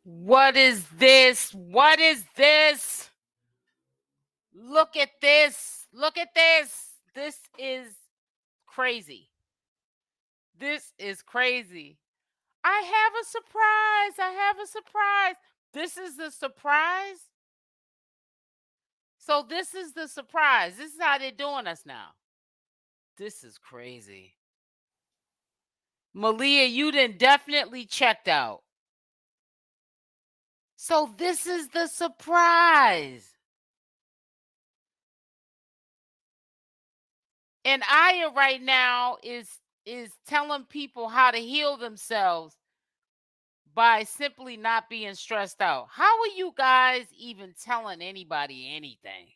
What is this? What is this? Look at this. Look at this. This is crazy. This is crazy. I have a surprise. I have a surprise. This is the surprise. So this is the surprise. This is how they're doing us now. This is crazy. Malia, you done definitely checked out. So this is the surprise. And Iyah right now is telling people how to heal themselves by simply not being stressed out. How are you guys even telling anybody anything?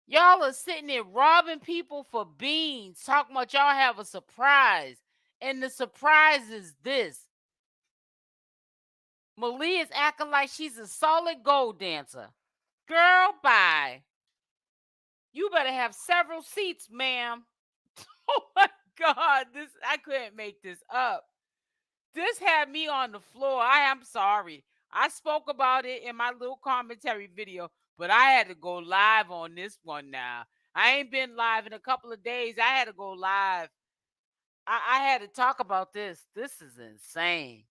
Y'all are sitting there robbing people for beans, talking about y'all have a surprise. And the surprise is this. Malia is acting like she's a solid gold dancer. Girl, bye. You better have several seats, ma'am. Oh my God, I couldn't make this up. This had me on the floor. I am sorry. I spoke about it in my little commentary video, but I had to go live on this one now. I ain't been live in a couple of days. I had to go live. I had to talk about this. This is insane.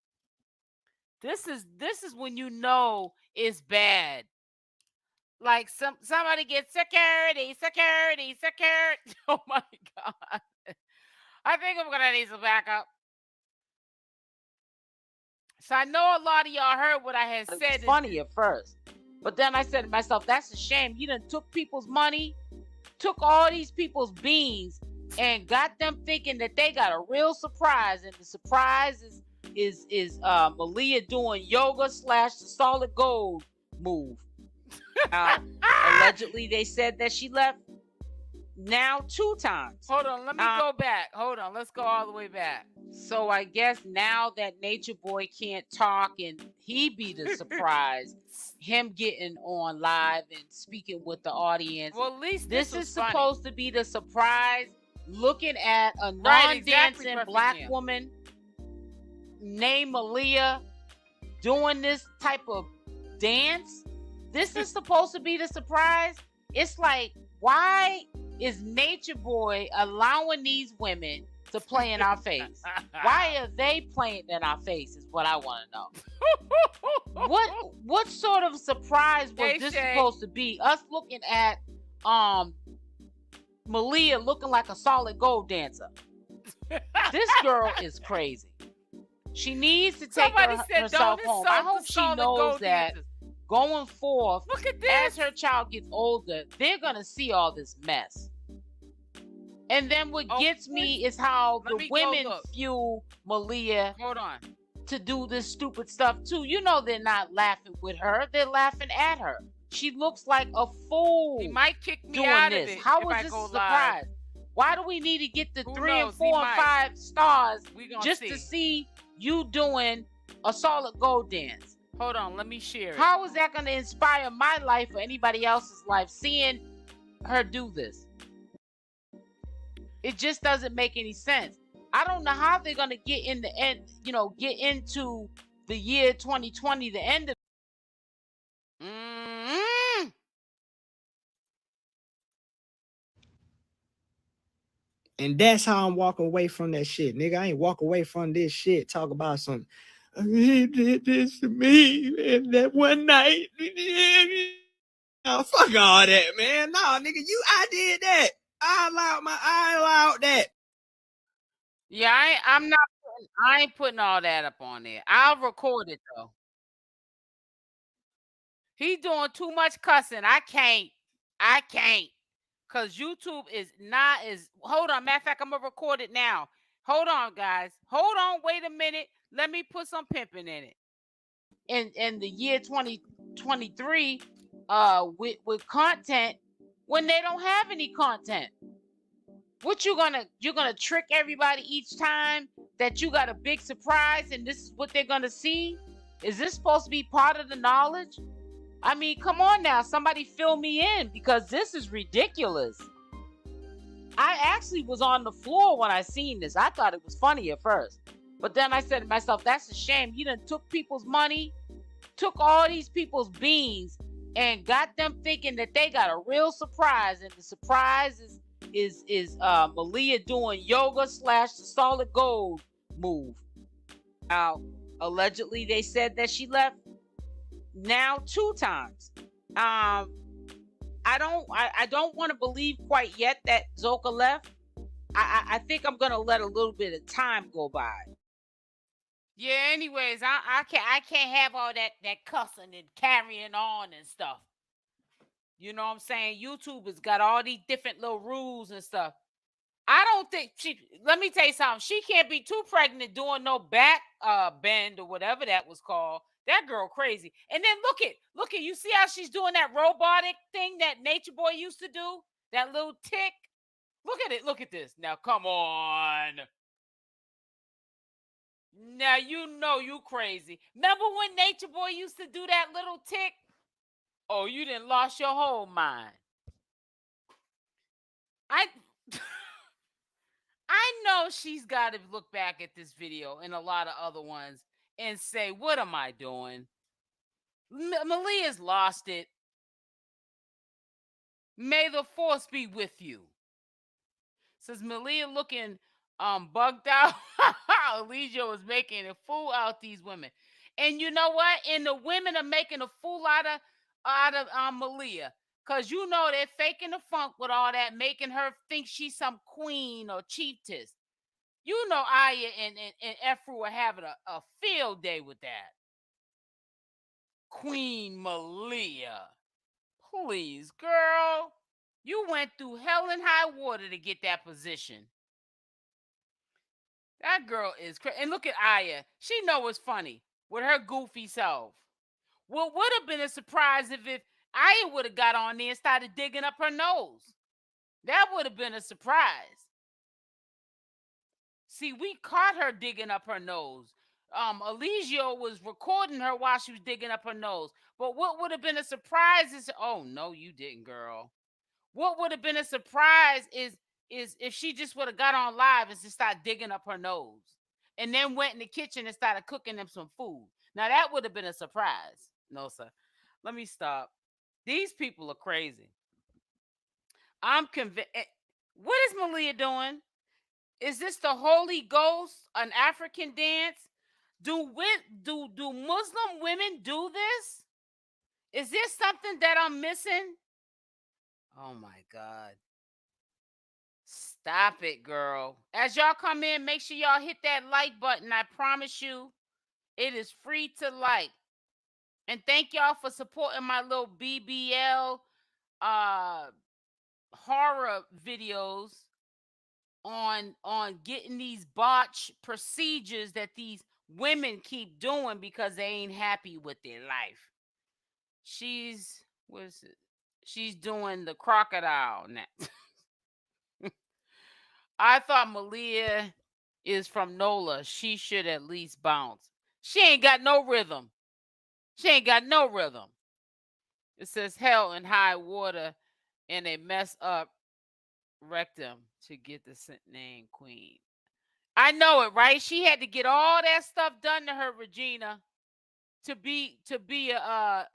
This is when you know it's bad. Like somebody gets security. Oh my God. I think I'm gonna need some backup. So I know a lot of y'all heard what I had said. It's funny at first, but then I said to myself, that's a shame. You done took people's money, took all these people's beans, and got them thinking that they got a real surprise. And the surprise is Malia doing yoga / the solid gold move. Allegedly, they said that she left now 2 times. Hold on, let me go back. Hold on, let's go all the way back. So I guess now that Natureboy can't talk and he be the surprise, him getting on live and speaking with the audience. Well, at least this is supposed to be the surprise. Looking at a non-dancing black woman named Malia doing this type of dance. This is supposed to be the surprise. It's like, why is Natureboy allowing these women to play in our face? Why are they playing in our face is what I want to know. What sort of surprise was this supposed to be? Us looking at Malia looking like a solid gold dancer. This girl is crazy. She needs to take herself home. I hope she knows that going forth, as her child gets older, they're going to see all this mess. And then what gets me is how the women fuel Malia to do this stupid stuff too. You know they're not laughing with her. They're laughing at her. She looks like a fool. He might kick me out of it. How is this a surprise? Why do we need to get the 3 and 4 and 5 stars just to see you doing a solid gold dance? Hold on, let me share it. How is that going to inspire my life or anybody else's life, seeing her do this? It just doesn't make any sense. I don't know how they're going to get in the end, get into the year 2020, the end of And that's how I'm walking away from that shit, nigga. I ain't walk away from this shit. Talk about some, he did this to me and that one night. Oh, fuck all that, man. No, nigga, I did that. I allowed that. Yeah, I ain't putting all that up on there. I'll record it though. He doing too much cussing. I can't. Cause YouTube is not as. Hold on, matter of fact, I'm gonna record it now. Hold on, guys. Hold on. Wait a minute. Let me put some pimping in it. In the year 2023, with content when they don't have any content. What you're gonna trick everybody each time that you got a big surprise and this is what they're gonna see? Is this supposed to be part of the knowledge? I mean, come on now, somebody fill me in because this is ridiculous. I actually was on the floor when I seen this. I thought it was funny at first, But then I said to myself, that's a shame. You done took people's money, took all these people's beans, and got them thinking that they got a real surprise. And the surprise is Malia doing yoga / the solid gold move. Now, allegedly, they said that she left now 2 times. I don't want to believe quite yet that Zoka left. I think I'm gonna let a little bit of time go by. Yeah. Anyways, I can't have all that cussing and carrying on and stuff. You know what I'm saying? YouTube has got all these different little rules and stuff. I don't think let me tell you something. She can't be too pregnant doing no back bend or whatever that was called. That girl crazy. And then look at, you see how she's doing that robotic thing that Natureboy used to do? That little tick. Look at it. Look at this. Now, come on. Now, you know you crazy. Remember when Natureboy used to do that little tick? Oh, you done lost your whole mind. I know she's got to look back at this video and a lot of other ones and say, what am I doing? Malia's lost it. May the force be with you. Says Malia looking bugged out. Iyah was making a fool out these women. And you know what? And the women are making a fool out of Malia. Because you know they're faking the funk with all that, making her think she's some queen or chiefess. You know Iyah and 𝗪𝗛𝗪 are having a field day with that. Queen Malia. Please, girl. You went through hell and high water to get that position. That girl is crazy. And look at Iyah. She know it's funny with her goofy self. What would have been a surprise if Iyah would have got on there and started digging up her nose. That would have been a surprise. See, we caught her digging up her nose. Iyah was recording her while she was digging up her nose. But what would have been a surprise is, oh, no, you didn't, girl. What would have been a surprise is if she just would have got on live and just started digging up her nose. And then went in the kitchen and started cooking them some food. Now, that would have been a surprise. No, sir. Let me stop. These people are crazy. I'm convinced. What is Malia doing? Is this the Holy Ghost, an African dance? Do Muslim women do this? Is this something that I'm missing? Oh my God. Stop it, girl. As y'all come in, make sure y'all hit that like button. I promise you, it is free to like. And thank y'all for supporting my little BBL horror videos on getting these botch procedures that these women keep doing because they ain't happy with their life. She's doing the crocodile now. I thought Malia is from NOLA. She should at least bounce. She ain't got no rhythm. She ain't got no rhythm. It says hell and high water and a mess up rectum to get the name queen. I know it, right? She had to get all that stuff done to her, Regina, to be the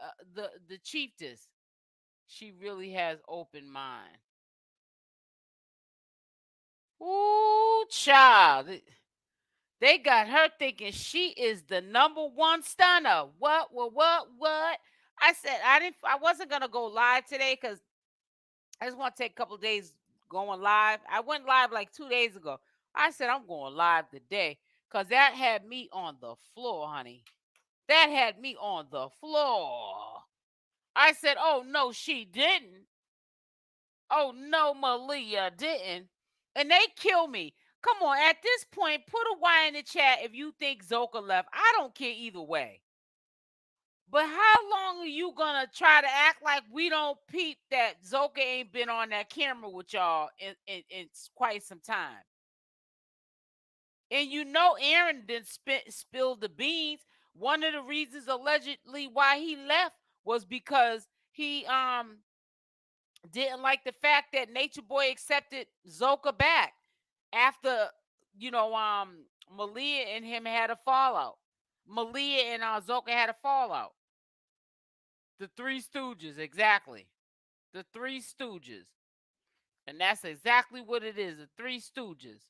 chiefess. She really has open mind. Ooh, child. They got her thinking she is the #1 stunner. What? I said I wasn't gonna go live today because I just want to take a couple days going live. I went live like 2 days ago. I said I'm going live today because that had me on the floor, honey. That had me on the floor. I said, oh no, she didn't. Oh no, Malia didn't. And they kill me. Come on, at this point, put a Y in the chat if you think Zoka left. I don't care either way. But how long are you gonna try to act like we don't peep that Zoka ain't been on that camera with y'all in quite some time? And you know Aaron didn't spill the beans. One of the reasons allegedly why he left was because he didn't like the fact that Natureboy accepted Zoka back after Malia and him had a fallout. Malia and Zoka had a fallout. The Three Stooges, exactly. The Three Stooges. And that's exactly what it is, the Three Stooges.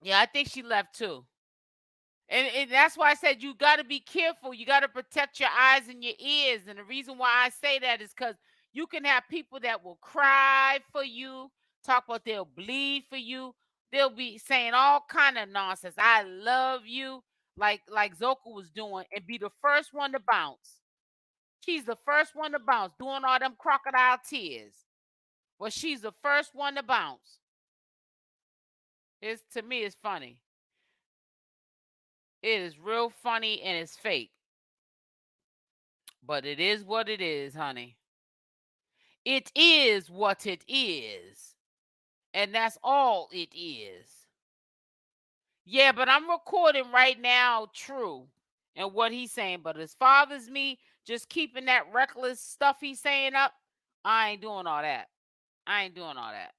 Yeah, I think she left too. And that's why I said you got to be careful. You got to protect your eyes and your ears. And the reason why I say that is because you can have people that will cry for you, talk about they'll bleed for you. They'll be saying all kind of nonsense. I love you, like Zoka was doing, and be the first one to bounce. She's the first one to bounce, doing all them crocodile tears. Well, she's the first one to bounce. To me, it's funny. It is real funny and it's fake. But it is what it is, honey. It is what it is. And that's all it is. Yeah, but I'm recording right now, true, and what he's saying. But as far as me just keeping that reckless stuff he's saying up, I ain't doing all that. I ain't doing all that.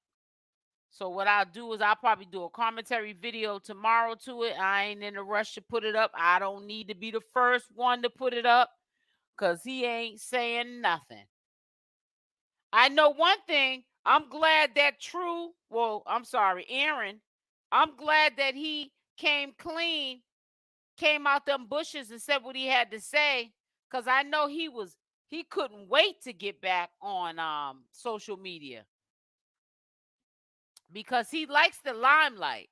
So what I'll do is I'll probably do a commentary video tomorrow to it. I ain't in a rush to put it up. I don't need to be the first one to put it up because he ain't saying nothing. I know one thing. I'm glad that Aaron, I'm glad that he came clean, came out them bushes and said what he had to say, because I know he couldn't wait to get back on social media because he likes the limelight.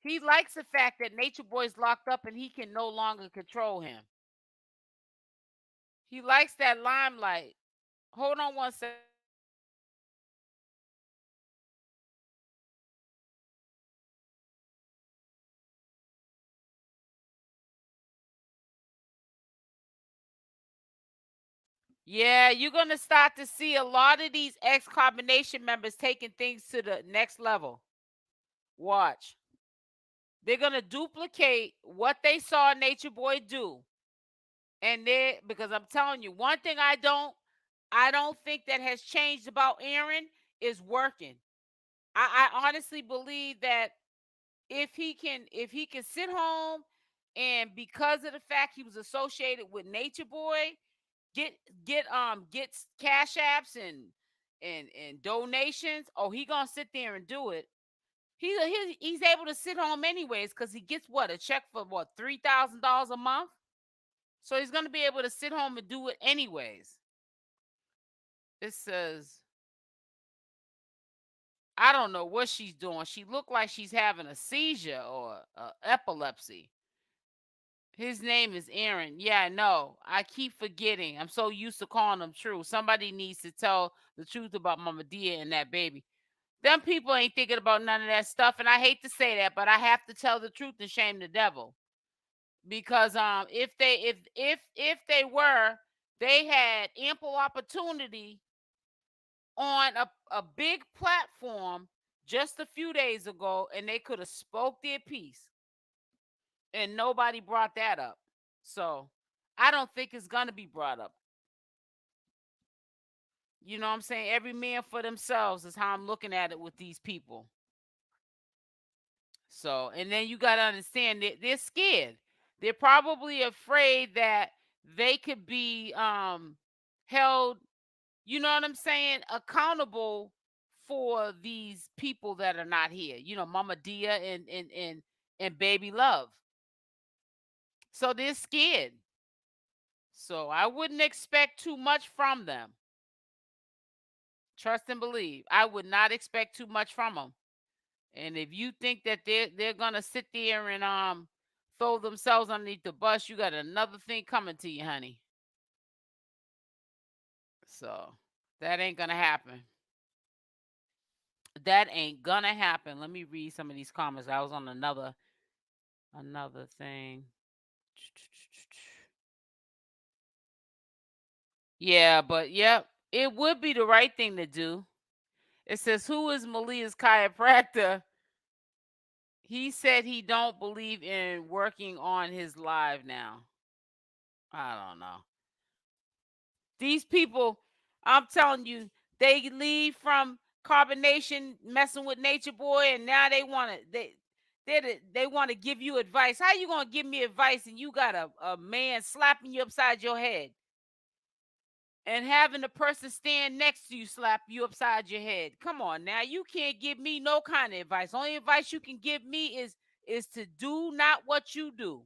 He likes the fact that Natureboy's locked up and he can no longer control him. He likes that limelight. Hold on one second. Yeah, you're going to start to see a lot of these ex-combination members taking things to the next level. Watch. They're going to duplicate what they saw Natureboy do. And because I'm telling you, one thing I don't think that has changed about Aaron is working. I honestly believe that if he can sit home and because of the fact he was associated with Natureboy, gets cash apps and donations, he gonna sit there and do it. He's able to sit home anyways because he gets a check for $3,000 a month. So he's gonna be able to sit home and do it anyways. It says, I don't know what she's doing. She looked like she's having a seizure or epilepsy. His name is Aaron. Yeah, I know. I keep forgetting. I'm so used to calling him true. Somebody needs to tell the truth about Mama Dia and that baby. Them people ain't thinking about none of that stuff, and I hate to say that, but I have to tell the truth and shame the devil. Because if they were, they had ample opportunity on a big platform just a few days ago, and they could have spoke their piece, and nobody brought that up. So I don't think it's gonna be brought up. You know what I'm saying? Every man for themselves is how I'm looking at it with these people. So, and then you got to understand that they're scared. They're probably afraid that they could be held, you know what I'm saying, accountable for these people that are not here. You know, Mama Dia and Baby Love. So they're scared. So I wouldn't expect too much from them. Trust and believe. I would not expect too much from them. And if you think that they're gonna sit there and throw themselves underneath the bus, you got another thing coming to you, honey. So that ain't gonna happen. That ain't gonna happen. Let me read some of these comments. I was on another thing. Yeah, but yep, it would be the right thing to do. It says, who is Malia's chiropractor? He said he don't believe in working on his live now. I don't know. These people, I'm telling you, they leave from Carbonation messing with Nature Boy, and now they want to they want to give you advice. How you gonna give me advice and you got a man slapping you upside your head and having the person stand next to you slap you upside your head? Come on now, you can't give me no kind of advice. Only advice you can give me is to do not what you do.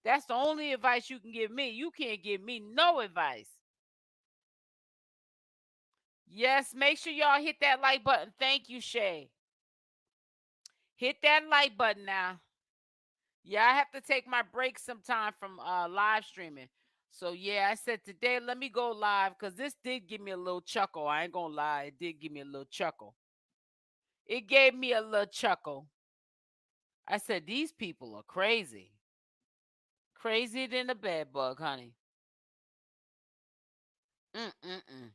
That's the only advice you can give me. You can't give me no advice. Yes, make sure y'all hit that like button. Thank you, Shay. Hit that like button now. Yeah, I have to take my break sometime from live streaming. So yeah, I said today let me go live because this did give me a little chuckle. I ain't gonna lie, it did give me a little chuckle. It gave me a little chuckle. I said these people are crazy. Crazier than a bed bug, honey. Mm-mm-mm.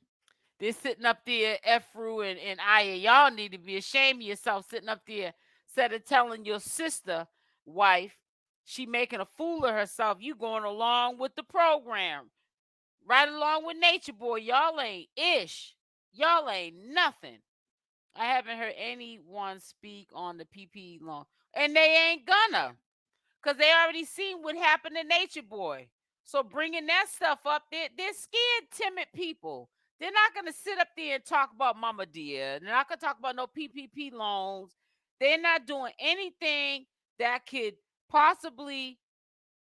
They're sitting up there, Efru and Iyah. Y'all need to be ashamed of yourself sitting up there instead of telling your sister, wife, she making a fool of herself. You going along with the program. Right along with Nature Boy. Y'all ain't ish. Y'all ain't nothing. I haven't heard anyone speak on the PP long. And they ain't gonna. Because they already seen what happened to Nature Boy. So bringing that stuff up, they're scared, timid people. They're not going to sit up there and talk about Mama Dear. They're not going to talk about no PPP loans. They're not doing anything that could possibly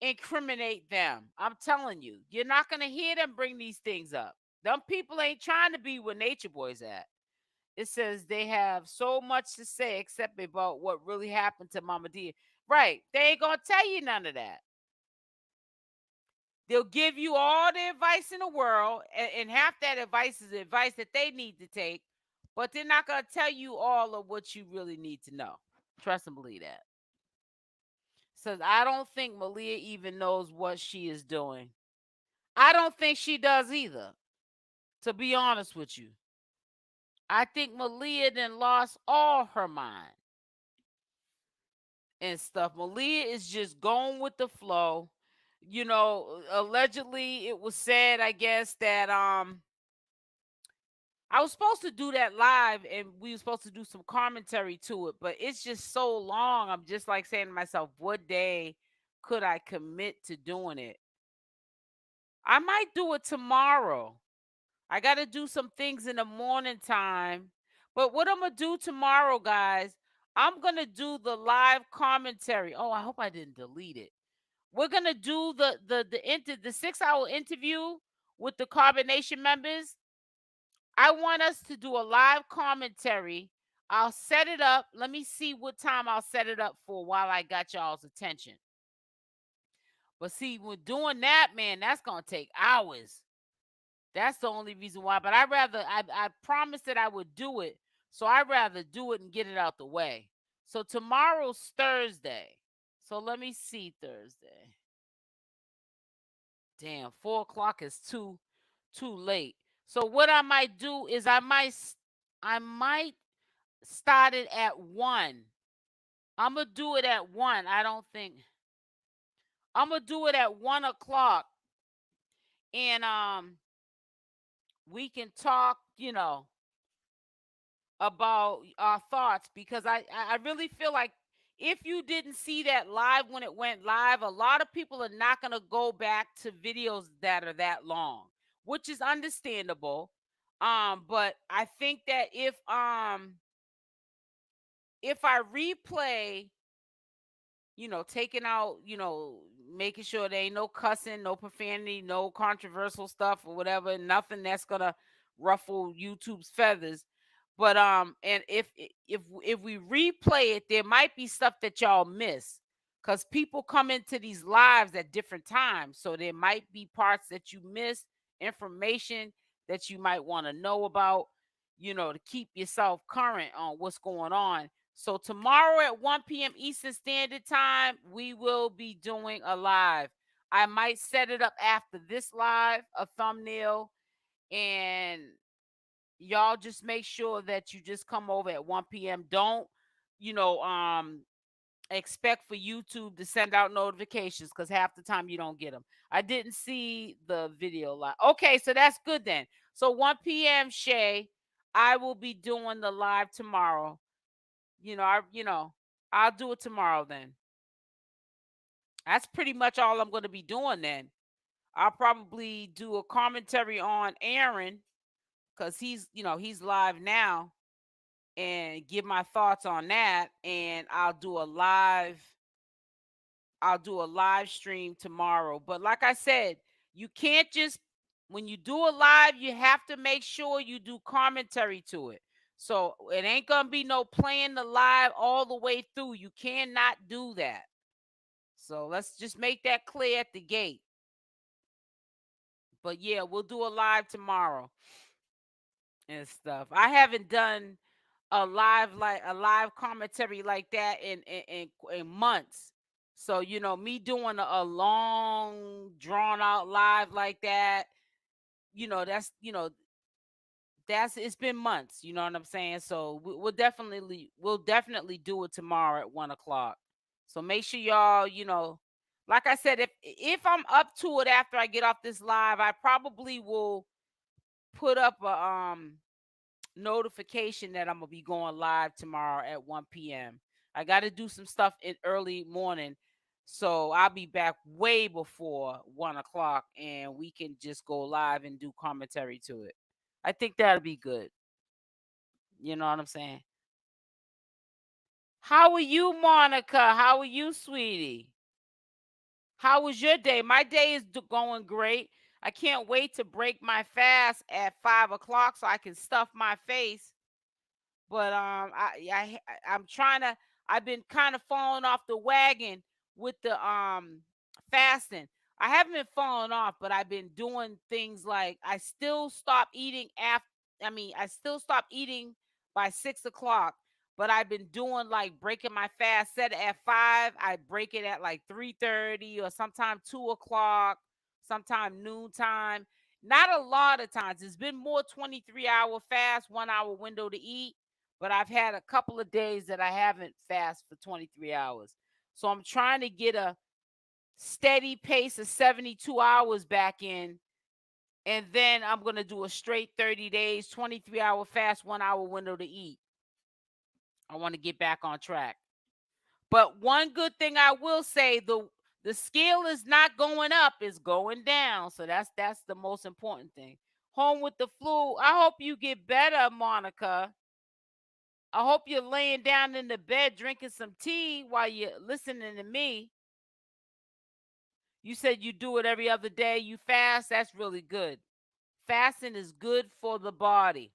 incriminate them. I'm telling you, you're not going to hear them bring these things up. Them people ain't trying to be where Nature Boy's at. It says they have so much to say except about what really happened to Mama Dear. Right. They ain't going to tell you none of that. They'll give you all the advice in the world, and half that advice is advice that they need to take, but they're not going to tell you all of what you really need to know. Trust and believe that. Says, I don't think Malia even knows what she is doing. I don't think she does either, to be honest with you. I think Malia then lost all her mind and stuff. Malia is just going with the flow. You know, allegedly it was said, I guess, that I was supposed to do that live and we were supposed to do some commentary to it, but it's just so long. I'm just like saying to myself, what day could I commit to doing it? I might do it tomorrow. I got to do some things in the morning time. But what I'm going to do tomorrow, guys, I'm going to do the live commentary. Oh, I hope I didn't delete it. We're going to do the 6-hour interview with the Carbonation members. I want us to do a live commentary. I'll set it up. Let me see what time I'll set it up for while I got y'all's attention. But see, when doing that, man, that's going to take hours. That's the only reason why. But I promised that I would do it. So I'd rather do it and get it out the way. So tomorrow's Thursday. So let me see Thursday. Damn, 4 o'clock is too late. So what I might do is I might start it at 1. I'm going to do it at 1. I'm going to do it at 1 o'clock. And we can talk, about our thoughts, because I really feel like if you didn't see that live when it went live, a lot of people are not going to go back to videos that are that long, which is understandable. But I think that if I replay, taking out, making sure there ain't no cussing, no profanity, no controversial stuff or whatever, nothing that's gonna ruffle YouTube's feathers. But and if we replay it, there might be stuff that y'all miss, because people come into these lives at different times, so there might be parts that you miss, information that you might want to know about, to keep yourself current on what's going on. So tomorrow at 1 p.m. Eastern Standard Time, we will be doing a live. I might set it up after this live, a thumbnail, and y'all just make sure that you just come over at 1 p.m. Don't, expect for YouTube to send out notifications, because half the time you don't get them. I didn't see the video live. Okay, so that's good then. So 1 p.m. Shay, I will be doing the live tomorrow. I'll do it tomorrow then. That's pretty much all I'm going to be doing then. I'll probably do a commentary on Aaron because he's live now, and give my thoughts on that. And I'll do a live stream tomorrow. But like I said, you can't just, when you do a live, you have to make sure you do commentary to it. So it ain't gonna be no playing the live all the way through. You cannot do that. So let's just make that clear at the gate. But yeah, we'll do a live tomorrow and stuff. I haven't done a live commentary like that in months. So me doing a long drawn out live like that, that's it's been months. You know what I'm saying? So we'll definitely do it tomorrow at 1 o'clock. So make sure y'all, like I said, if I'm up to it after I get off this live, I probably will put up a notification that I'm gonna be going live tomorrow at 1 p.m. I got to do some stuff in early morning, so I'll be back way before 1 o'clock, and we can just go live and do commentary to it. I think that'll be good. You know what I'm saying? How are you, Monica? How are you, sweetie? How was your day? My day is going great. I can't wait to break my fast at 5 o'clock so I can stuff my face. But I'm trying to. I've been kind of falling off the wagon with the fasting. I haven't been falling off, but I've been doing things like I still stop eating after. I still stop eating by 6 o'clock, but I've been doing like breaking my fast. Set it at 5. I break it at like 3:30 or sometime 2 o'clock, sometime noontime. Not a lot of times. It's been more 23-hour fast, 1 hour window to eat, but I've had a couple of days that I haven't fasted for 23 hours. So I'm trying to get a steady pace of 72 hours back in. And then I'm going to do a straight 30 days, 23-hour fast, 1 hour window to eat. I want to get back on track. But one good thing I will say, the scale is not going up, it's going down. So that's the most important thing. Home with the flu. I hope you get better, Monica. I hope you're laying down in the bed drinking some tea while you're listening to me. You said you do it every other day. You fast. That's really good. Fasting is good for the body.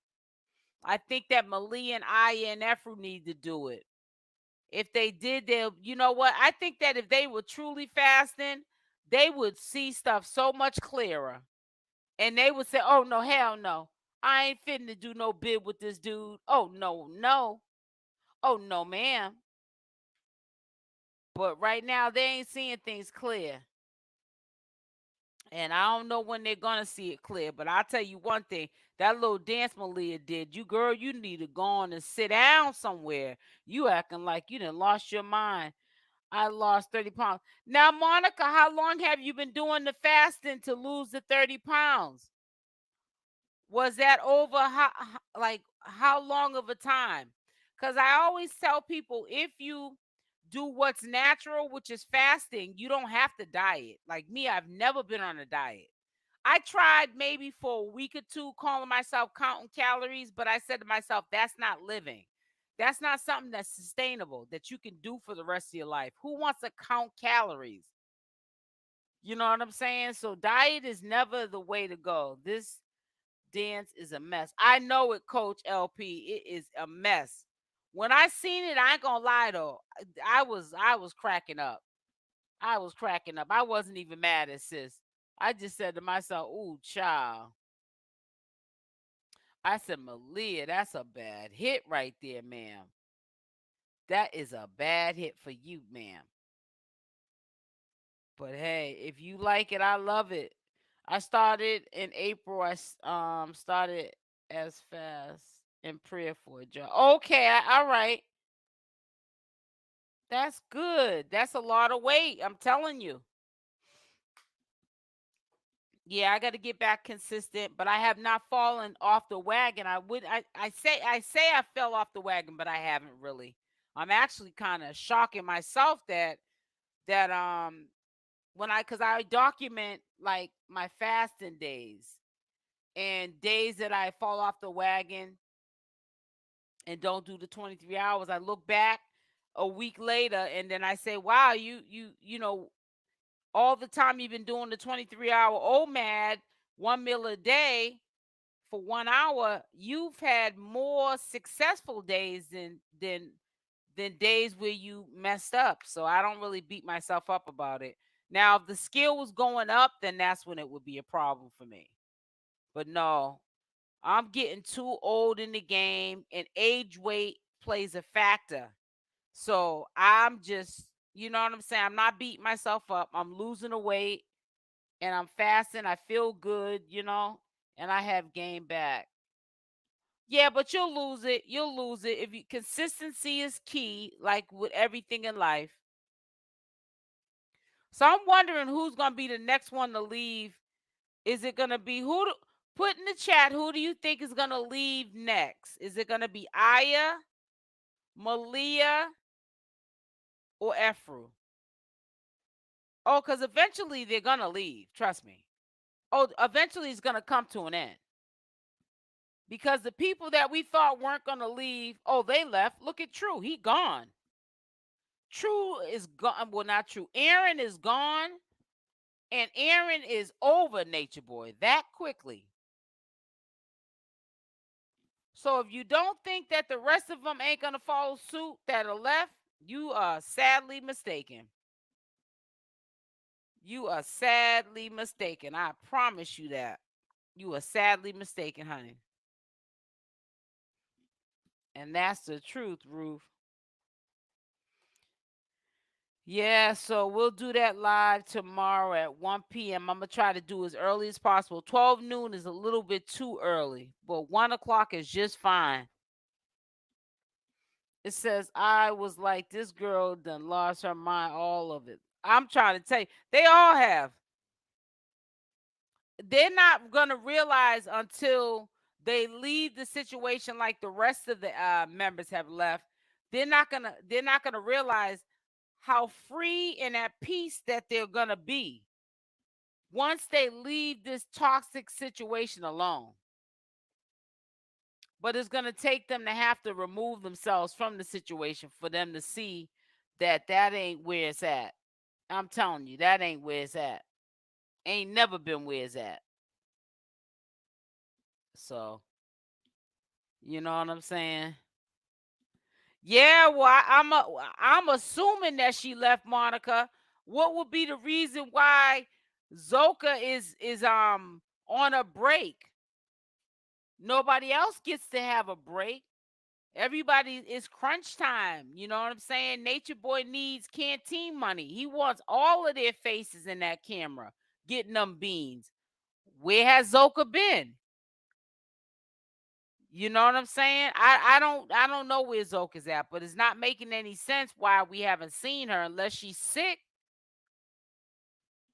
I think that Malia and Iyah and 𝗪𝗛𝗪 need to do it. If they did, they'll, you know what? I think that if they were truly fasting, they would see stuff so much clearer. And they would say, oh, no, hell no. I ain't fitting to do no bid with this dude. Oh, no, no. Oh, no, ma'am. But right now, they ain't seeing things clear. And I don't know when they're going to see it clear. But I'll tell you one thing. That little dance Malia did, you need to go on and sit down somewhere. You acting like you done lost your mind. I lost 30 pounds. Now, Monica, how long have you been doing the fasting to lose the 30 pounds? Was that over how long of a time? Because I always tell people, if you do what's natural, which is fasting, you don't have to diet. Like me, I've never been on a diet. I tried maybe for a week or two calling myself counting calories, but I said to myself, that's not living. That's not something that's sustainable that you can do for the rest of your life. Who wants to count calories? You know what I'm saying? So diet is never the way to go. This dance is a mess. I know it, Coach LP. It is a mess. When I seen it, I ain't gonna lie though. I was cracking up. I was cracking up. I wasn't even mad at sis. I just said to myself, ooh, child. I said, Malia, that's a bad hit right there, ma'am. That is a bad hit for you, ma'am. But hey, if you like it, I love it. I started in April. I started as fast in prayer for a job. Okay, all right. That's good. That's a lot of weight. I'm telling you. Yeah, I got to get back consistent, but I have not fallen off the wagon. I say I fell off the wagon, but I haven't really. I'm actually kind of shocking myself that cuz I document like my fasting days and days that I fall off the wagon and don't do the 23 hours. I look back a week later and then I say, "Wow, you know, all the time you've been doing the 23-hour OMAD, 1 meal a day for 1 hour, you've had more successful days than days where you messed up." So I don't really beat myself up about it. Now, if the skill was going up, then that's when it would be a problem for me. But no, I'm getting too old in the game, and age weight plays a factor. So I'm just, you know what I'm saying? I'm not beating myself up. I'm losing the weight and I'm fasting. I feel good, and I have gained back. Yeah, but you'll lose it. You'll lose it. If you consistency is key, like with everything in life. So I'm wondering who's gonna be the next one to leave. Is it gonna be put in the chat? Who do you think is gonna leave next? Is it gonna be Iyah, Malia, or 𝗪𝗛𝗪? Oh, because eventually they're gonna leave. Trust me. Oh, eventually it's gonna come to an end. Because the people that we thought weren't gonna leave, oh, they left. Look at True. He gone. True is gone. Well, not True. Aaron is gone. And Aaron is over Natureboy that quickly. So if you don't think that the rest of them ain't gonna follow suit that are left, you are sadly mistaken. You are sadly mistaken. I promise you that. You are sadly mistaken, honey. And that's the truth, Ruth. Yeah, so we'll do that live tomorrow at 1 p.m. I'm going to try to do as early as possible. 12 noon is a little bit too early, but 1 o'clock is just fine. It says, I was like, this girl done lost her mind, all of it. I'm trying to tell you, they all have. They're not going to realize until they leave the situation like the rest of the members have left. They're not gonna realize how free and at peace that they're gonna be once they leave this toxic situation alone. But it's gonna take them to have to remove themselves from the situation for them to see that ain't where it's at. I'm telling you, that ain't where it's at. Ain't never been where it's at. So, you know what I'm saying? Yeah, well, I'm assuming that she left, Monica. What would be the reason why Zoka is on a break? Nobody else gets to have a break. Everybody is crunch time. You know what I'm saying? Natureboy needs canteen money. He wants all of their faces in that camera getting them beans. Where has Zoka been? You know what I'm saying? I don't know where Zoka's at, but it's not making any sense why we haven't seen her unless she's sick.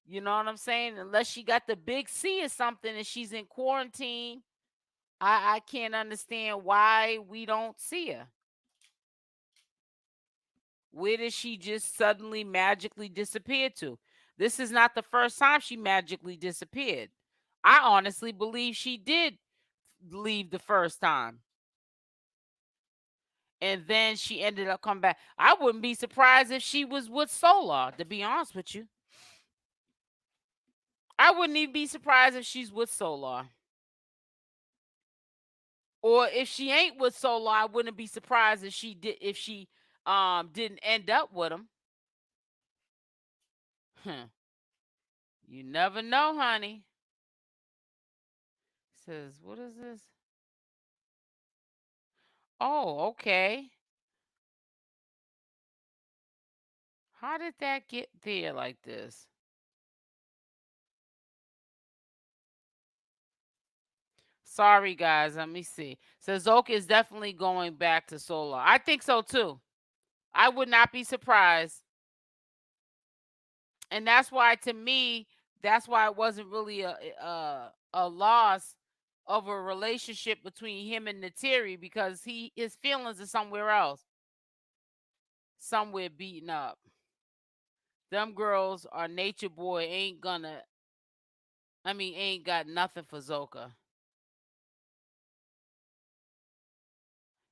You know what I'm saying? Unless she got the big C or something and she's in quarantine. I can't understand why we don't see her. Where did she just suddenly magically disappear to? This is not the first time she magically disappeared. I honestly believe she did leave the first time. And then she ended up coming back. I wouldn't be surprised if she was with Solar, to be honest with you. I wouldn't even be surprised if she's with Solar. Or if she ain't with Solar, I wouldn't be surprised if she didn't end up with him. You never know, honey. Says, what is this? Oh, okay. How did that get there like this? Sorry, guys. Let me see. So Zoka is definitely going back to Solar. I think so, too. I would not be surprised. And that's why, to me, That's why it wasn't really a loss of a relationship between him and Nateri, because his feelings are somewhere else, somewhere beaten up. Them girls are Nature Boy ain't got nothing for Zoka.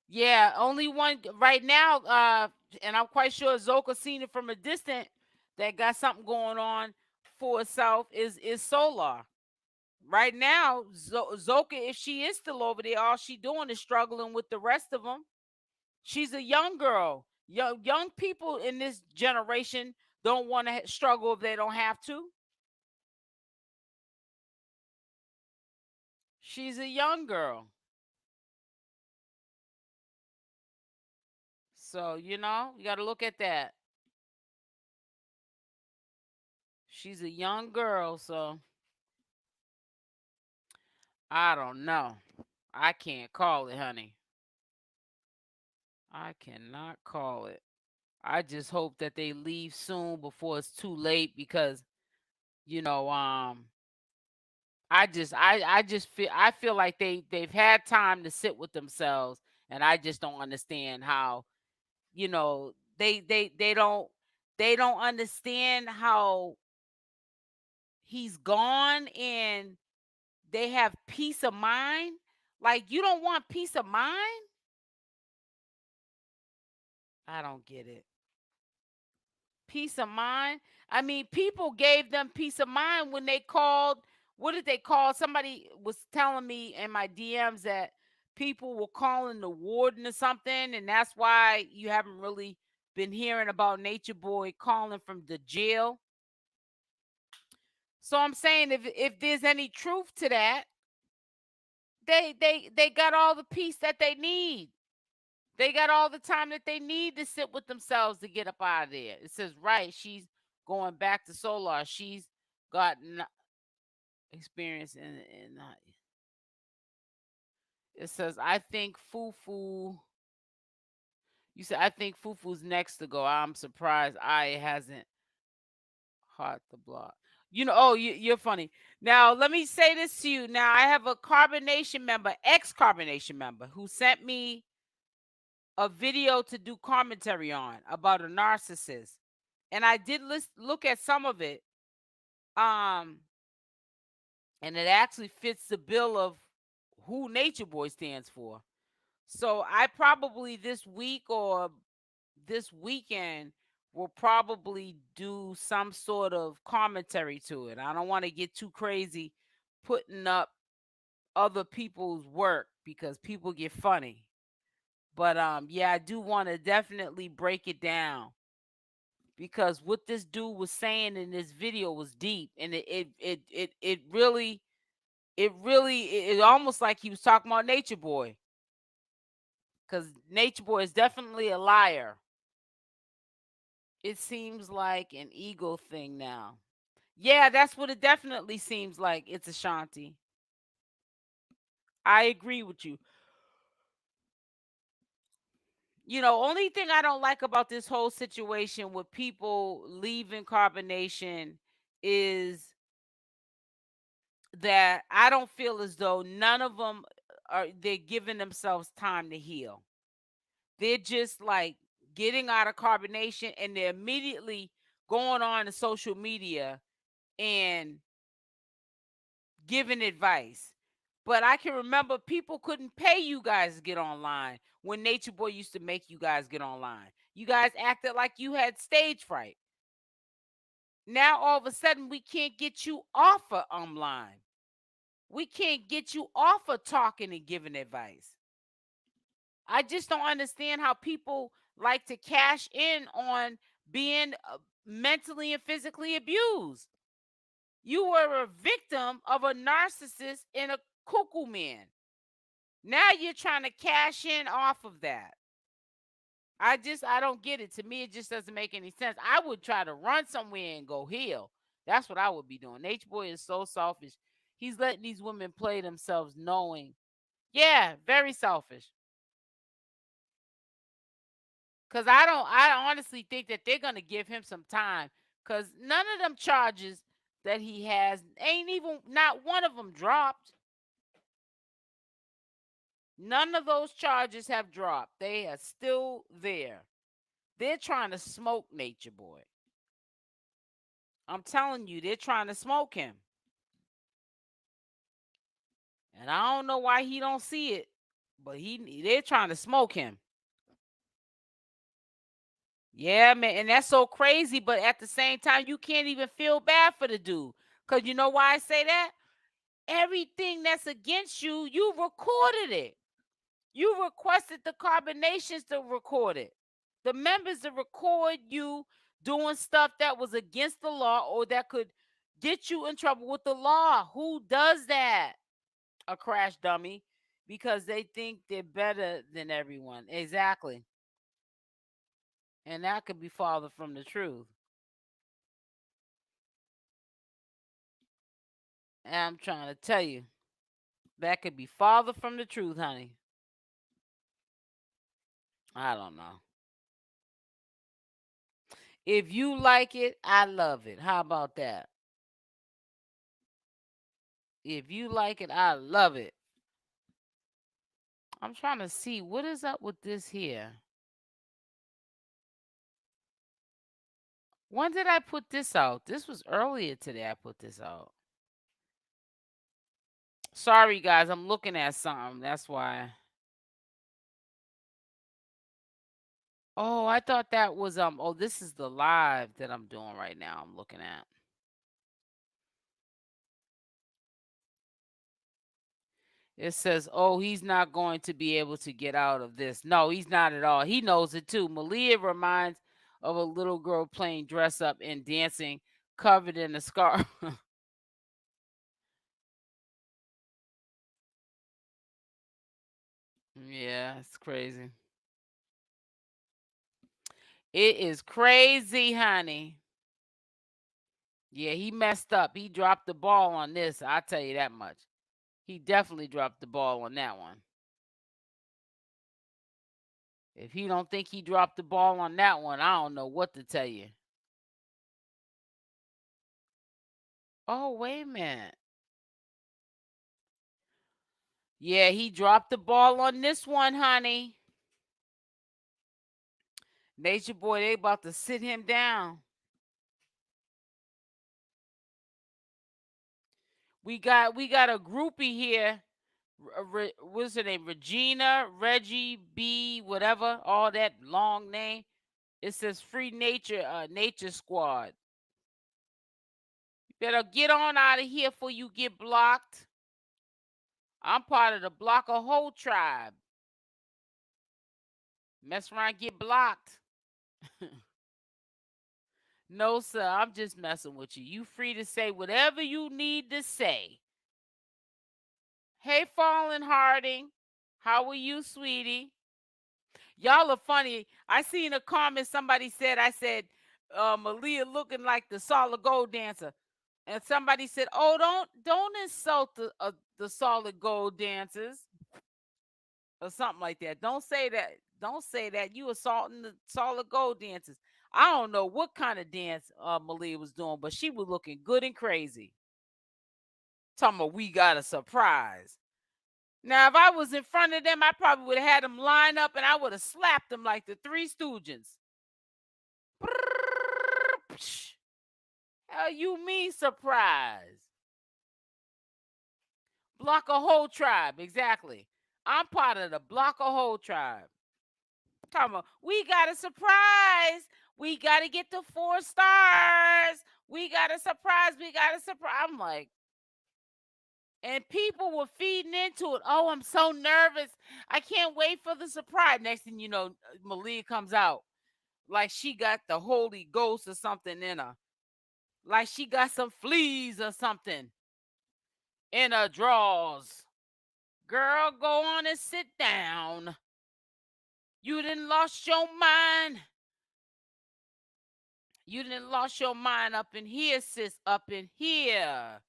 Yeah, only one right now, and I'm quite sure Zoka seen it from a distance that got something going on for herself is Solar. Right now, Zoka, if she is still over there, all she doing is struggling with the rest of them. She's a young girl. Young people in this generation don't want to struggle if they don't have to. She's a young girl. So, you got to look at that. She's a young girl, so I don't know. I can't call it, honey. I cannot call it. I just hope that they leave soon before it's too late, because I feel like they've had time to sit with themselves, and I just don't understand how, they don't understand how he's gone and they have peace of mind. Like, you don't want peace of mind? I don't get it. Peace of mind? I mean, people gave them peace of mind when they called. What did they call? Somebody was telling me in my DMs that people were calling the warden or something, and that's why you haven't really been hearing about Nature Boy calling from the jail. So I'm saying, if there's any truth to that, they got all the peace that they need. They got all the time that they need to sit with themselves to get up out of there. It says, right, she's going back to Solar. She's got experience in it says, I think Fufu. You said, I think Fufu's next to go. I'm surprised Iyah hasn't hot the block. You're funny. Now, let me say this to you. Now, I have a Carbonation member, ex-Carbonation member, who sent me a video to do commentary on about a narcissist. And I did look at some of it. And it actually fits the bill of who Nature Boy stands for. So I probably this week or this weekend will probably do some sort of commentary to it. I don't want to get too crazy putting up other people's work, because people get funny. But yeah, I do want to definitely break it down, because what this dude was saying in this video was deep, and it really almost like he was talking about Nature Boy, because Nature Boy is definitely a liar. It seems like an ego thing now. Yeah, that's what it definitely seems like. It's Ashanti. I agree with you. Only thing I don't like about this whole situation with people leaving Carbonation is that I don't feel as though none of them they're giving themselves time to heal. They're just like getting out of Carbonation, and they're immediately going on to social media and giving advice. But I can remember people couldn't pay you guys to get online when Nature Boy used to make you guys get online. You guys acted like you had stage fright. Now all of a sudden we can't get you off of online. We can't get you off of talking and giving advice. I just don't understand how people like to cash in on being mentally and physically abused. You were a victim of a narcissist and a cuckoo man. Now you're trying to cash in off of that. I don't get it. To me, it just doesn't make any sense. I would try to run somewhere and go heal. That's what I would be doing. Nature Boy is so selfish. He's letting these women play themselves, knowing. Yeah, very selfish. Because I honestly think that they're going to give him some time. Because none of them charges that he has, ain't even not one of them dropped. None of those charges have dropped. They are still there. They're trying to smoke Natureboy. I'm telling you, they're trying to smoke him. And I don't know why he don't see it, but they're trying to smoke him. Yeah, man, and that's so crazy, but at the same time, you can't even feel bad for the dude. Because you know why I say that? Everything that's against you, you recorded it. You requested the carbonations to record it. The members to record you doing stuff that was against the law or that could get you in trouble with the law. Who does that? A crash dummy. Because they think they're better than everyone. Exactly. And that could be farther from the truth. And I'm trying to tell you, that could be farther from the truth, honey. I don't know. If you like it, I love it. How about that? If you like it, I love it. I'm trying to see what is up with this here. When did I put this out? This was earlier today I put this out. Sorry, guys. I'm looking at something. That's why. Oh, I thought that was oh, this is the live that I'm doing right now. I'm looking at. It says, oh, he's not going to be able to get out of this. No, he's not at all. He knows it too. Malia reminds of a little girl playing dress up and dancing covered in a scarf. Yeah, it's crazy. It is crazy, honey. Yeah, he messed up. He dropped the ball on this. I'll tell you that much. He definitely dropped the ball on that one. If he don't think he dropped the ball on that one, I don't know what to tell you. Oh, wait a minute. Yeah, he dropped the ball on this one, honey. Natureboy, they about to sit him down. We got a groupie here. What's her name? Regina, Reggie, B, whatever, all that long name. It says Free Nature, Nature Squad. You better get on out of here before you get blocked. I'm part of the blockahol tribe. Mess around, get blocked. No, sir, I'm just messing with you. You free to say whatever you need to say. Hey, Fallen Harding. How are you, sweetie? Y'all are funny. I seen a comment somebody said, I said, Malia looking like the solid gold dancer. And somebody said, oh, don't insult the solid gold dancers. Or something like that. Don't say that. Don't say that. You assaulting the solid gold dancers. I don't know what kind of dance Malia was doing, but she was looking good and crazy. Talking about we got a surprise. Now, if I was in front of them, I probably would have had them line up and I would have slapped them like the Three Stooges. Hell, you mean surprise? Blockahol tribe, exactly. I'm part of the blockahol tribe. Talking about, we got a surprise. We got to get to 4 stars. We got a surprise. We got a surprise. I'm like, and people were feeding into it. Oh, I'm so nervous. I can't wait for the surprise. Next thing you know, Malia comes out like she got the Holy Ghost or something in her. Like she got some fleas or something in her drawers. Girl, go on and sit down. You done lost your mind. You done lost your mind up in here, sis. Up in here.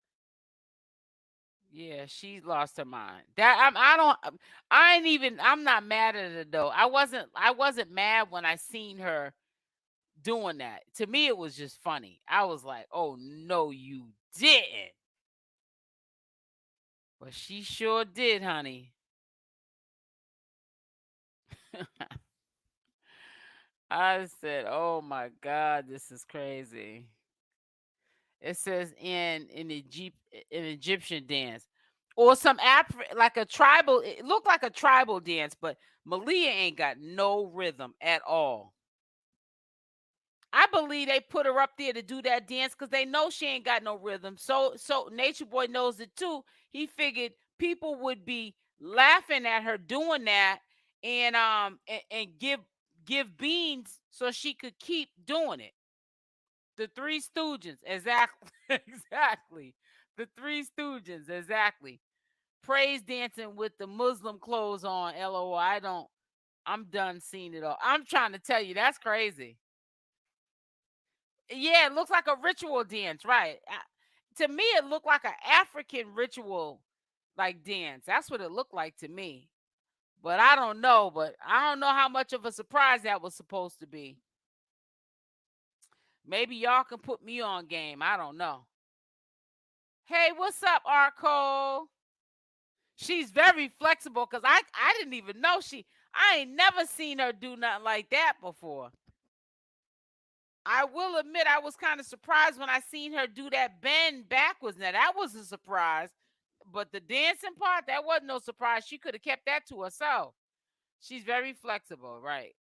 Yeah, she lost her mind. I'm not mad at her though. I wasn't mad when I seen her doing that. To me, it was just funny. I was like, oh no, you didn't. But she sure did, honey. I said, "Oh my God, this is crazy." It says in Egyptian dance, or some like a tribal. It looked like a tribal dance, but Malia ain't got no rhythm at all. I believe they put her up there to do that dance because they know she ain't got no rhythm. So Nature Boy knows it too. He figured people would be laughing at her doing that and give beans so she could keep doing it. The Three Stooges, exactly. Exactly. The Three Stooges, exactly. Praise dancing with the Muslim clothes on. LOL. I'm done seeing it all. I'm trying to tell you, that's crazy. Yeah, it looks like a ritual dance, right? To me, it looked like an African ritual like dance. That's what it looked like to me. But I don't know. But I don't know how much of a surprise that was supposed to be. Maybe y'all can put me on game. I don't know. Hey, what's up, Arco? She's very flexible because I didn't even know I ain't never seen her do nothing like that before. I will admit I was kind of surprised when I seen her do that bend backwards. Now that was a surprise, but the dancing part, that wasn't no surprise. She could have kept that to herself. She's very flexible, right?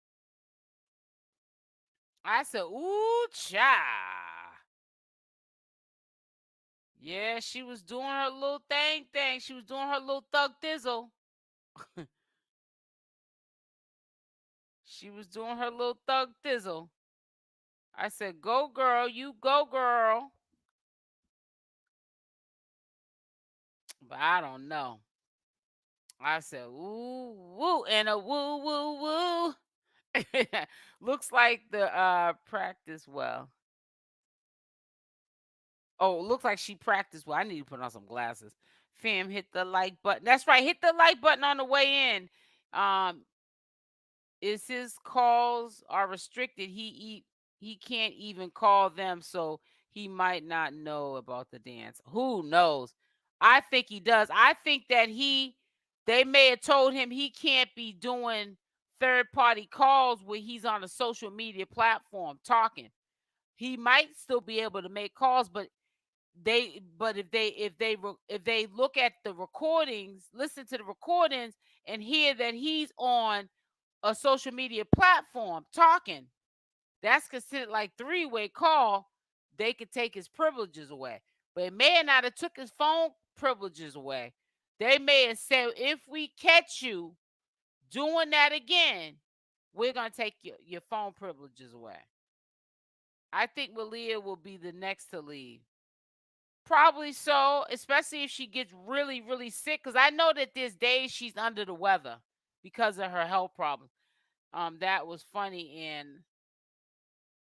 I said, ooh, cha. Yeah, she was doing her little thing. She was doing her little thug thizzle. She was doing her little thug thizzle. I said, go, girl. You go, girl. But I don't know. I said, ooh, woo, and a woo, woo, woo. Looks like the practice well. Oh, looks like she practiced well. I need to put on some glasses. Fam, hit the like button. That's right. Hit the like button on the way in. Is his calls are restricted. He can't even call them, so he might not know about the dance. Who knows? I think he does. I think that they may have told him he can't be doing third-party calls where he's on a social media platform talking. He might still be able to make calls, but if they look at the recordings, listen to the recordings and hear that he's on a social media platform talking, that's considered like three-way call. They could take his privileges away, but it may not have took his phone privileges away. They may have said, if we catch you doing that again, we're gonna take your phone privileges away. I think Malia will be the next to leave. Probably so, especially if she gets really, really sick. Because I know that there's days she's under the weather because of her health problems. That was funny, and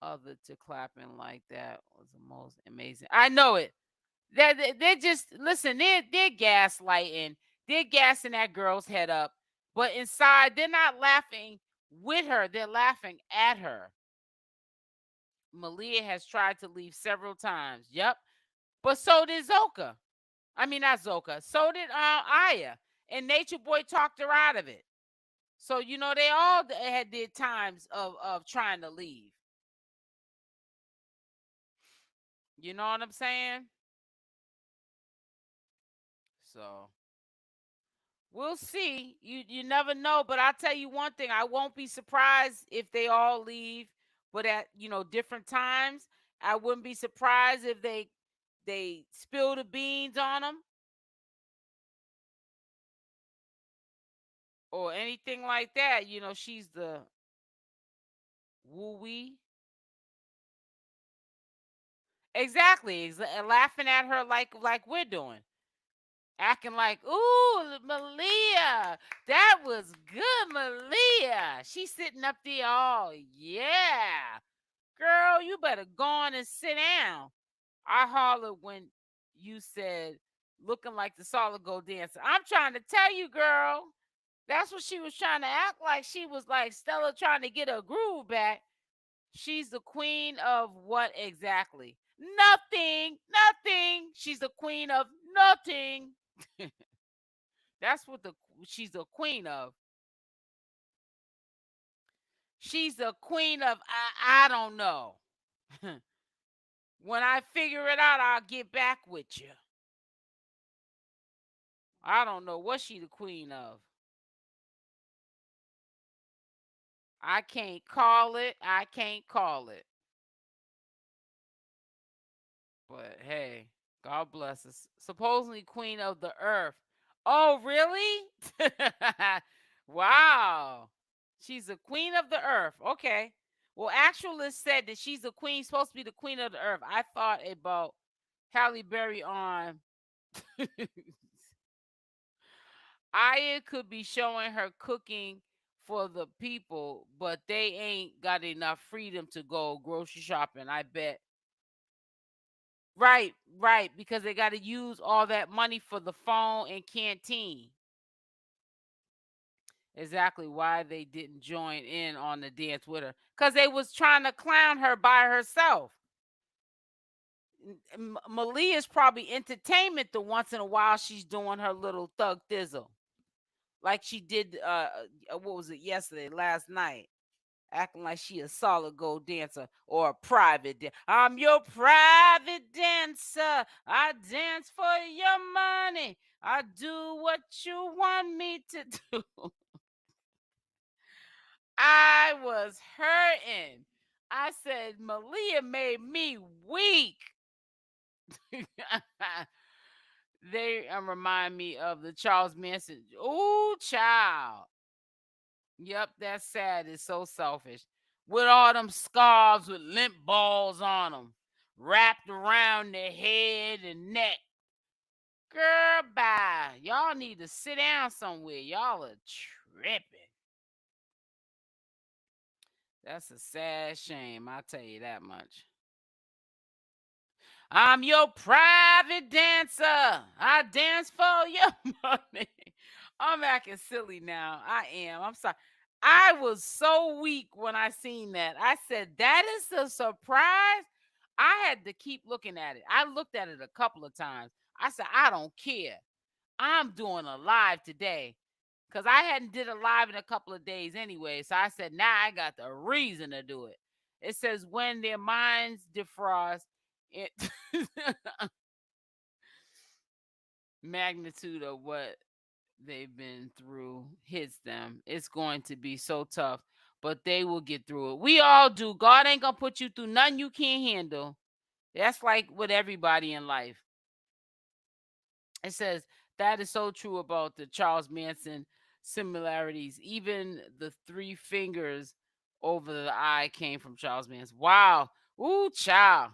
other to clapping like that was the most amazing. I know it. They're just listen. They're gaslighting. They're gassing that girl's head up, but inside they're not laughing with her. They're laughing at her. Malia has tried to leave several times. Yep, but so did Zoka. I mean, not Zoka. So did Iyah, and Nature Boy talked her out of it. So they all had their times of trying to leave. You know what I'm saying? So we'll see. You never know, but I'll tell you one thing. I won't be surprised if they all leave, but at different times. I wouldn't be surprised if they spill the beans on them or anything like that. She's the woo wee. Exactly. Laughing at her like we're doing. Acting like, ooh, Malia, that was good, Malia. She's sitting up there, oh, yeah. Girl, you better go on and sit down. I hollered when you said, looking like the solid gold dancer. I'm trying to tell you, girl. That's what she was trying to act like. She was like Stella trying to get her groove back. She's the queen of what exactly? Nothing. Nothing. She's the queen of nothing. That's what she's the queen of. She's the queen of I don't know. When I figure it out, I'll get back with you. I don't know what she the queen of. I can't call it. I can't call it. But hey, God bless us. Supposedly queen of the earth. Oh, really? Wow. She's the queen of the earth. Okay. Well, actualists said that she's the queen, supposed to be the queen of the earth. I thought about Halle Berry on Iyah could be showing her cooking for the people, but they ain't got enough freedom to go grocery shopping, I bet. Right, right, because they got to use all that money for the phone and canteen. Exactly why they didn't join in on the dance with her, because they was trying to clown her by herself. Malia is probably entertainment the once in a while she's doing her little thug thizzle. Like she did what was it yesterday, last night, acting like she a solid gold dancer or a private dancer. I'm your private dancer. I dance for your money. I do what you want me to do. I was hurting. I said, Malia made me weak. They remind me of the Charles Manson. Ooh, child. Yep, that's sad. It's so selfish. With all them scarves with limp balls on them, wrapped around their head and neck. Girl, bye. Y'all need to sit down somewhere. Y'all are tripping. That's a sad shame, I'll tell you that much. I'm your private dancer. I dance for your money. I'm acting silly now. I am. I'm sorry. I was so weak when I seen that. I said, that is a surprise. I had to keep looking at it. I looked at it a couple of times. I said, I don't care. I'm doing a live today. Because I hadn't did a live in a couple of days anyway. So I said, now I got the reason to do it. It says, when their minds defrost, it magnitude of what they've been through hits them. It's going to be so tough, but they will get through it. We all do. God ain't gonna put you through nothing you can't handle. That's like with everybody in life. It says that is so true about the Charles Manson similarities. Even the 3 fingers over the eye came from Charles Manson. Wow. Ooh, child.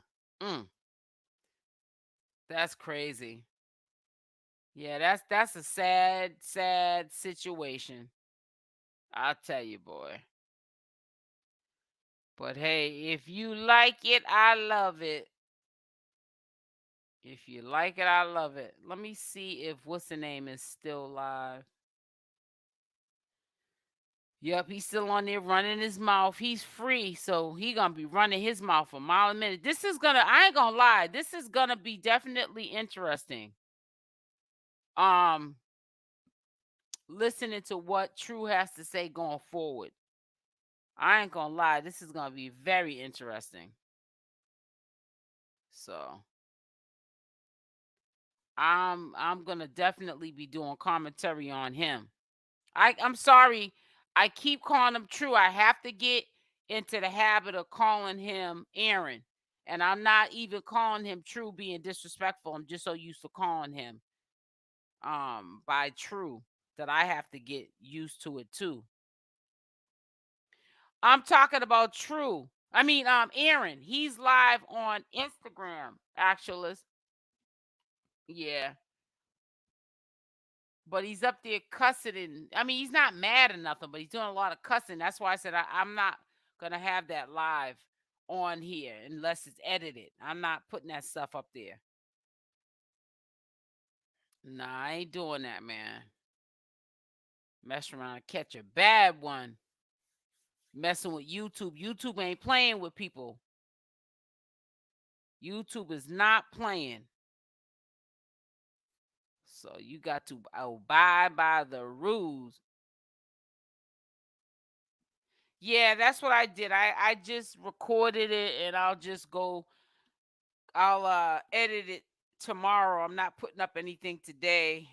That's crazy. Yeah, that's a sad, sad situation. I'll tell you, boy. But hey, if you like it, I love it. If you like it, I love it. Let me see if what's the name is still live. Yep, he's still on there running his mouth. He's free, so he gonna be running his mouth a mile a minute. This is gonna, I ain't gonna lie, this is gonna be definitely interesting. Listening to what True has to say going forward. I ain't gonna lie, this is gonna be very interesting. So I'm gonna definitely be doing commentary on him. I'm sorry, I keep calling him True. I have to get into the habit of calling him Aaron. And I'm not even calling him True being disrespectful. I'm just so used to calling him by True that I have to get used to it too. I'm talking about True. I mean, Aaron. He's live on Instagram, actually. Yeah. But he's up there cussing and I mean he's not mad or nothing, but he's doing a lot of cussing. That's why I said I'm not gonna have that live on here unless it's edited. I'm not putting that stuff up there. Nah, I ain't doing that, man. Mess around and catch a bad one. Messing with YouTube. YouTube ain't playing with people. YouTube is not playing. So you got to abide by the rules. Yeah, that's what I did. I just recorded it, and I'll edit it tomorrow. I'm not putting up anything today.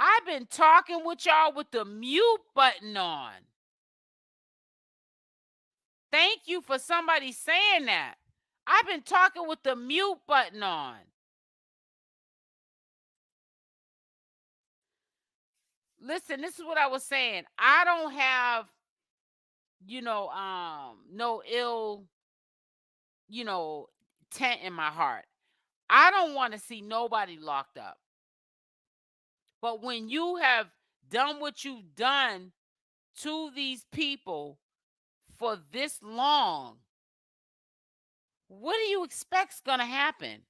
I've been talking with y'all with the mute button on. Thank you for somebody saying that. I've been talking with the mute button on. Listen, this is what I was saying. I don't have, no ill, tent in my heart. I don't want to see nobody locked up. But when you have done what you've done to these people for this long, what do you expect's gonna happen?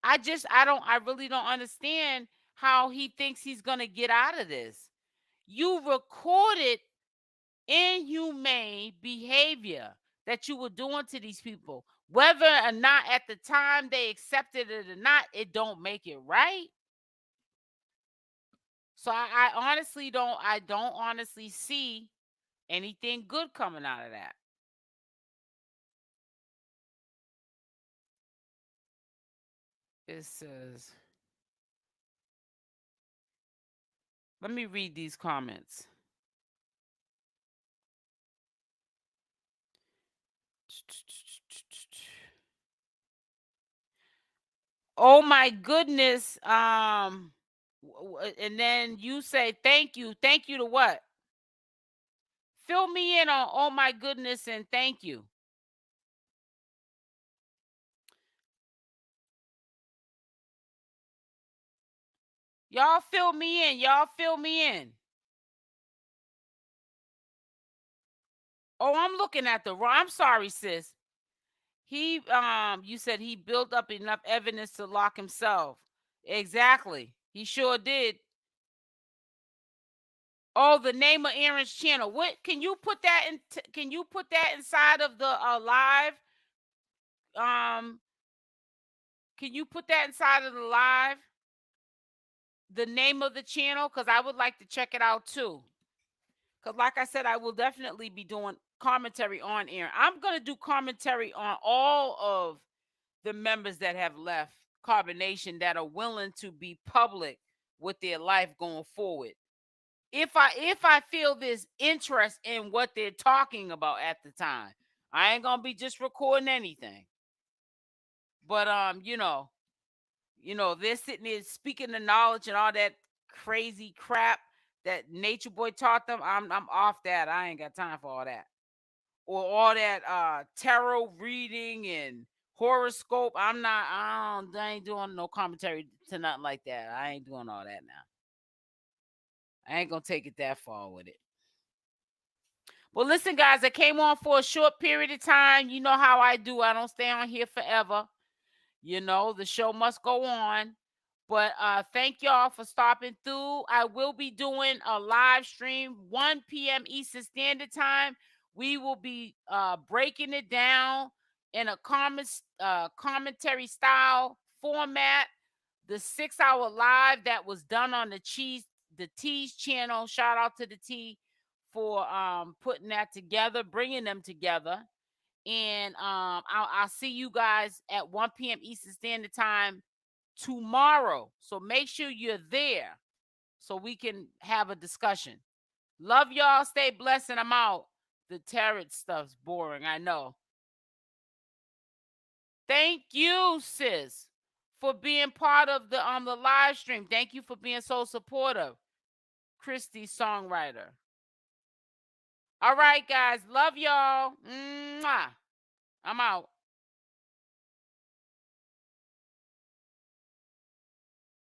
I really don't understand how he thinks he's gonna get out of this. You recorded inhumane behavior that you were doing to these people. Whether or not at the time they accepted it or not, it don't make it right. So I honestly don't honestly see anything good coming out of that. It says, let me read these comments. Oh my goodness. And then you say thank you. Thank you to what? Fill me in on oh my goodness and thank you. Y'all fill me in. Y'all fill me in. Oh, I'm looking at the wrong. I'm sorry, sis. He you said he built up enough evidence to lock himself. Exactly. He sure did. Oh, the name of Aaron's channel. What can you put that in? Can you put that inside of the live? Can you put that inside of the live? The name of the channel, because I would like to check it out too. Because like I said, I will definitely be doing commentary on Aaron. I'm gonna do commentary on all of the members that have left Carbonation that are willing to be public with their life going forward. If I feel this interest in what they're talking about at the time, I ain't gonna be just recording anything. But they're sitting there speaking the knowledge and all that crazy crap that Natureboy taught them. I'm off that. I ain't got time for all that. Or all that tarot reading and horoscope. I ain't doing no commentary to nothing like that. I ain't doing all that now. I ain't gonna take it that far with it. Well, listen, guys, I came on for a short period of time. You know how I do. I don't stay on here forever. The show must go on. But thank y'all for stopping through. I will be doing a live stream 1 p.m. Eastern Standard Time We will be breaking it down in a commentary style format. The 6-hour live that was done on the T's channel. Shout out to the T for putting that together, bringing them together. And I'll see you guys at 1 p.m. Eastern Standard Time tomorrow. So make sure you're there so we can have a discussion. Love y'all. Stay blessed, and I'm out. The tarot stuff's boring, I know. Thank you, sis, for being part of the live stream. Thank you for being so supportive. Christy, songwriter. All right, guys. Love y'all. Mwah. I'm out.